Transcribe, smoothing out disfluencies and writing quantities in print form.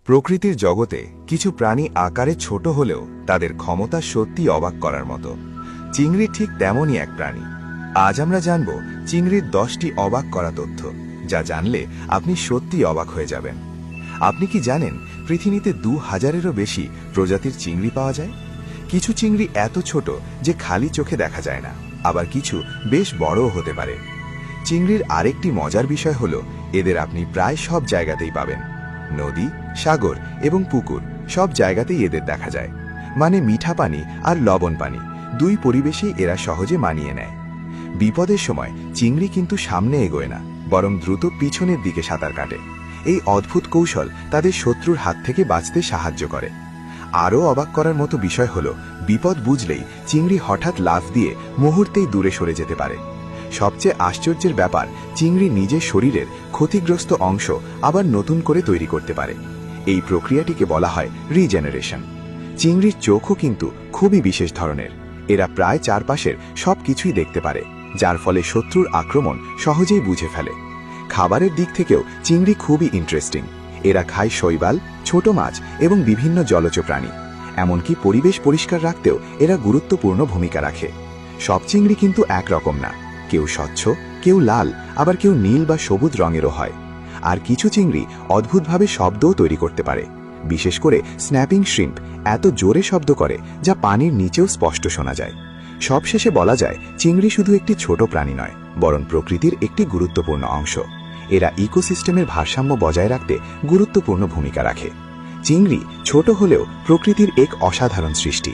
প্রকৃতির জগতে কিছু প্রাণী আকারে ছোট হলেও তাদের ক্ষমতা সত্যি অবাক করার মতো। চিংড়ি ঠিক তেমনই এক প্রাণী। আজ আমরা জানব চিংড়ির 10টি অবাক করা তথ্য, যা জানলে আপনি সত্যি অবাক হয়ে যাবেন। আপনি কি জানেন পৃথিবীতে 2000-এরও বেশি প্রজাতির চিংড়ি পাওয়া যায়? কিছু চিংড়ি এত ছোট যে খালি চোখে দেখা যায় না, আবার কিছু বেশ বড়ও হতে পারে। চিংড়ির আরেকটি মজার বিষয় হলো এদের আপনি প্রায় সব জায়গাতেই পাবেন। নদী, সাগর এবং পুকুর সব জায়গাতেই এদের দেখা যায়। মানে মিঠা পানি আর লবণ পানি দুই পরিবেশেই এরা সহজে মানিয়ে নেয়। বিপদের সময় চিংড়ি কিন্তু সামনে এগোয় না, বরং দ্রুত পিছনের দিকে সাঁতার কাটে। এই অদ্ভুত কৌশল তাদের শত্রুর হাত থেকে বাঁচতে সাহায্য করে। আরও অবাক করার মতো বিষয় হলো বিপদ বুঝলেই চিংড়ি হঠাৎ লাফ দিয়ে মুহূর্তেই দূরে সরে যেতে পারে। সবচেয়ে আশ্চর্যের ব্যাপার, চিংড়ি নিজের শরীরের ক্ষতিগ্রস্ত অংশ আবার নতুন করে তৈরি করতে পারে। এই প্রক্রিয়াটিকে বলা হয় রিজেনারেশন। চিংড়ির চোখও কিন্তু খুবই বিশেষ ধরনের। এরা প্রায় চারপাশের সবকিছুই দেখতে পারে, যার ফলে শত্রুর আক্রমণ সহজেই বুঝে ফেলে। খাবারের দিক থেকেও চিংড়ি খুবই ইন্টারেস্টিং। এরা খায় শৈবাল, ছোট মাছ এবং বিভিন্ন জলজ প্রাণী। এমনকি পরিবেশ পরিষ্কার রাখতেও এরা গুরুত্বপূর্ণ ভূমিকা রাখে। সব চিংড়ি কিন্তু একরকম না, কেউ স্বচ্ছ, কেউ লাল, আবার কেউ নীল বা সবুজ রঙেরও হয়। আর কিছু চিংড়ি অদ্ভুতভাবে শব্দও তৈরি করতে পারে। বিশেষ করে স্ন্যাপিং শ্রিম্প এত জোরে শব্দ করে যা পানির নিচেও স্পষ্ট শোনা যায়। সবশেষে বলা যায়, চিংড়ি শুধু একটি ছোট প্রাণী নয়, বরং প্রকৃতির একটি গুরুত্বপূর্ণ অংশ। এরা ইকোসিস্টেমের ভারসাম্য বজায় রাখতে গুরুত্বপূর্ণ ভূমিকা রাখে। চিংড়ি ছোট হলেও প্রকৃতির এক অসাধারণ সৃষ্টি।